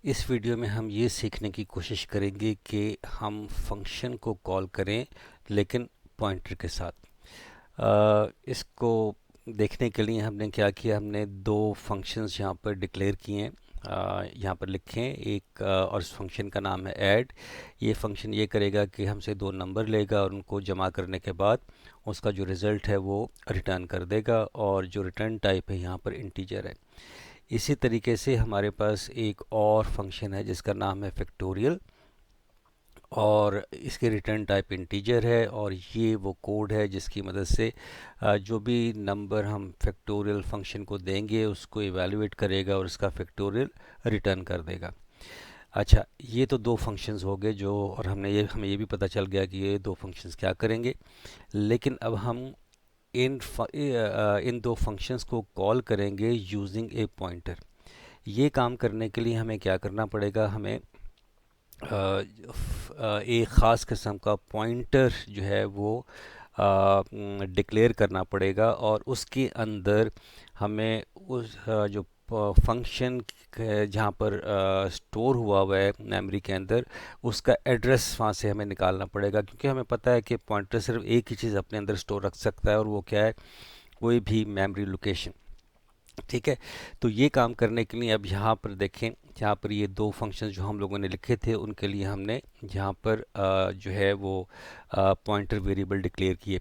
इस वीडियो में हम ये सीखने की कोशिश करेंगे कि हम फंक्शन को कॉल करें लेकिन पॉइंटर के साथ। इसको देखने के लिए हमने क्या किया, हमने दो फंक्शंस यहाँ पर डिक्लेयर किए हैं। यहाँ पर लिखें एक और इस फंक्शन का नाम है ऐड। ये फंक्शन ये करेगा कि हमसे दो नंबर लेगा और उनको जमा करने के बाद उसका जो रिज़ल्ट है वो रिटर्न कर देगा, और जो रिटर्न टाइप है यहाँ पर इंटीजर है। इसी तरीके से हमारे पास एक और फंक्शन है जिसका नाम है फैक्टोरियल, और इसके रिटर्न टाइप इंटीजर है, और ये वो कोड है जिसकी मदद से जो भी नंबर हम फैक्टोरियल फंक्शन को देंगे उसको इवेलुएट करेगा और उसका फैक्टोरियल रिटर्न कर देगा। अच्छा, ये तो दो फंक्शंस हो गए जो, और हमें ये भी पता चल गया कि ये दो फंक्शंस क्या करेंगे। लेकिन अब हम इन दो फंक्शंस को कॉल करेंगे यूजिंग ए पॉइंटर। ये काम करने के लिए हमें क्या करना पड़ेगा, हमें एक ख़ास किस्म का पॉइंटर जो है वो डिक्लेयर करना पड़ेगा, और उसके अंदर हमें उस जो फंक्शन जहाँ पर स्टोर हुआ है मेमोरी के अंदर, उसका एड्रेस वहाँ से हमें निकालना पड़ेगा, क्योंकि हमें पता है कि पॉइंटर सिर्फ एक ही चीज़ अपने अंदर स्टोर रख सकता है, और वो क्या है, कोई भी मेमोरी लोकेशन। ठीक है, तो ये काम करने के लिए अब यहाँ पर देखें, यहाँ पर ये दो फंक्शंस जो हम लोगों ने लिखे थे उनके लिए हमने यहाँ पर जो है वो पॉइंटर वेरिएबल डिक्लेयर किए।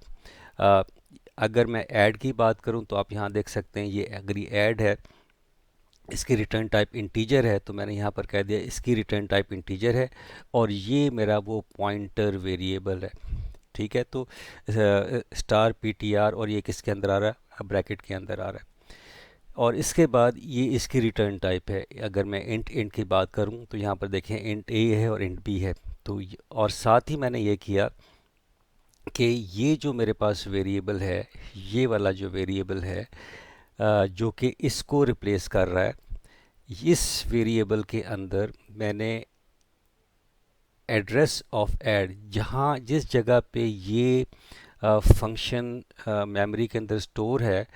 अ, अगर मैं ऐड की बात करूँ तो आप यहाँ देख सकते हैं, ये अगर ये ऐड है, इसकी रिटर्न टाइप इंटीजर है, तो मैंने यहाँ पर कह दिया इसकी रिटर्न टाइप इंटीजर है, और ये मेरा वो पॉइंटर वेरिएबल है। ठीक है, तो स्टार पी टी आर, और ये किसके अंदर आ रहा है, ब्रैकेट के अंदर आ रहा है। और इसके बाद ये इसकी रिटर्न टाइप है। अगर मैं इंट इंट की बात करूं तो यहाँ पर देखें इंट ए है और इंट बी है। तो और साथ ही मैंने ये किया कि ये जो मेरे पास वेरिएबल है, ये वाला जो वेरिएबल है जो कि इसको रिप्लेस कर रहा है, इस वेरिएबल के अंदर मैंने एड्रेस ऑफ ऐड, जहाँ जिस जगह पे ये फंक्शन मेमोरी के अंदर स्टोर है,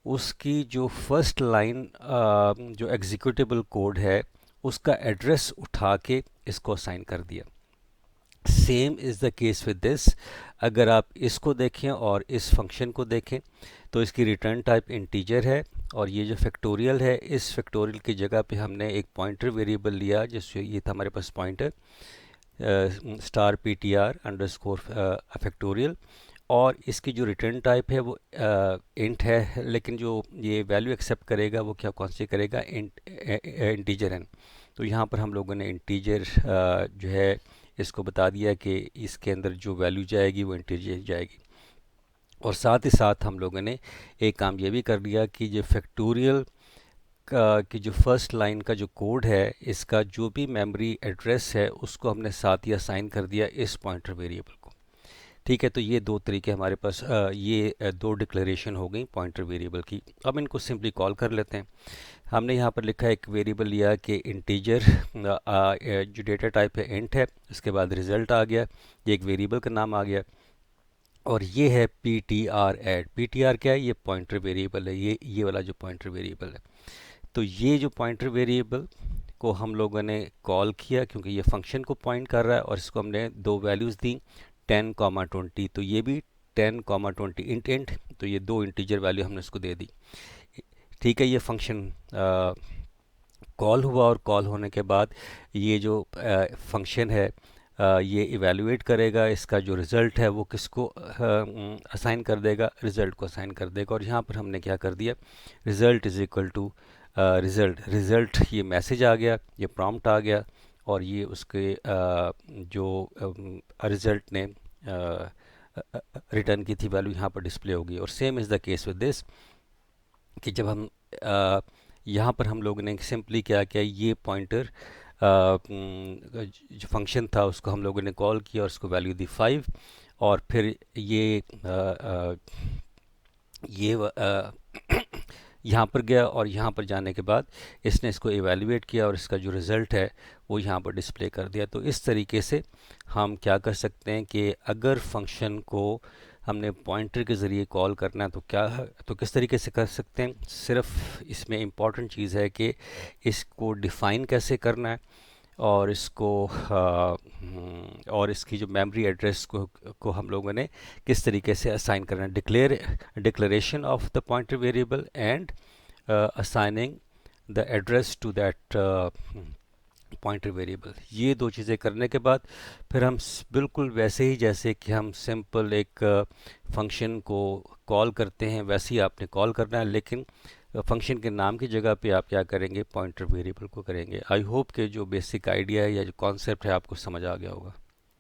उसकी जो फर्स्ट लाइन जो एग्जीक्यूटेबल कोड है उसका एड्रेस उठा के इसको असाइन कर दिया। Same is the case with this. अगर आप इसको देखें और इस फंक्शन को देखें तो इसकी रिटर्न टाइप इंटीजर है, और ये जो फैक्टोरियल है, इस फैक्टोरियल की जगह पे हमने एक पॉइंटर वेरिएबल लिया, जिससे ये था हमारे पास pointer star P T R underscore factorial, और इसकी जो रिटर्न टाइप है वो इंट है, लेकिन जो ये वैल्यू एक्सेप्ट करेगा वो क्या, कौन सी करेगा, इंटीजर है। तो यहाँ पर हम लोगों ने इंटीजर जो है इसको बता दिया कि इसके अंदर जो वैल्यू जाएगी वो इंटीजर जाएगी। और साथ ही साथ हम लोगों ने एक काम ये भी कर दिया कि जो फैक्टोरियल की जो फर्स्ट लाइन का जो कोड है, इसका जो भी मेमोरी एड्रेस है उसको हमने साथ ही असाइन कर दिया इस पॉइंटर वेरिएबल को। ठीक है, तो ये दो तरीके हमारे पास, दो डिक्लेरेशन हो गई पॉइंटर वेरिएबल की। अब इनको सिंपली कॉल कर लेते हैं। हमने यहाँ पर लिखा है एक वेरिएबल लिया कि इंटीजर, जो डेटा टाइप है इंट है, उसके बाद रिज़ल्ट आ गया, ये एक वेरिएबल का नाम आ गया, और ये है P T R add. P T are क्या है, ये पॉइंटर वेरिएबल है, ये वाला जो पॉइंटर वेरिएबल है। तो ये जो पॉइंटर वेरिएबल को हम लोगों ने कॉल किया क्योंकि ये फंक्शन को पॉइंट कर रहा है, और इसको हमने दो वैल्यूज़ दी 10, 20। तो ये भी 10, 20 इंट इंट, तो ये दो इंटीजर वैल्यू हमने इसको दे दी। ठीक है, ये फंक्शन कॉल हुआ, और कॉल होने के बाद ये जो फंक्शन है ये इवेलुएट करेगा, इसका जो रिज़ल्ट है वो किसको असाइन कर देगा, रिज़ल्ट को असाइन कर देगा। और यहाँ पर हमने क्या कर दिया, result is equal to result, ये मैसेज आ गया, ये प्रॉम्प्ट आ गया, और ये उसके जो रिज़ल्ट ने रिटर्न की थी वैल्यू यहाँ पर डिस्प्ले होगी। और same is the case with this, कि जब हम यहाँ पर हम लोगों ने सिंपली क्या किया, ये पॉइंटर जो फंक्शन था उसको हम लोगों ने कॉल किया और उसको वैल्यू दी 5, और फिर ये यहाँ पर गया, और यहाँ पर जाने के बाद इसने इसको एवेलुएट किया और इसका जो रिज़ल्ट है वो यहाँ पर डिस्प्ले कर दिया। तो इस तरीके से हम क्या कर सकते हैं कि अगर फंक्शन को हमने पॉइंटर के ज़रिए कॉल करना है तो क्या है, तो किस तरीके से कर सकते हैं। सिर्फ इसमें इम्पॉर्टेंट चीज़ है कि इसको डिफ़ाइन कैसे करना है, और इसको और इसकी जो मेमोरी एड्रेस को हम लोगों ने किस तरीके से असाइन करना है। Declaration of the pointer variable and assigning the address to that pointer variable. ये दो चीज़ें करने के बाद फिर हम बिल्कुल वैसे ही जैसे कि हम सिंपल एक फंक्शन को कॉल करते हैं वैसे ही आपने कॉल करना है, लेकिन फंक्शन के नाम की जगह पे आप क्या करेंगे, पॉइंटर वेरिएबल को करेंगे। आई होप कि जो बेसिक आइडिया है या जो कॉन्सेप्ट है आपको समझ आ गया होगा।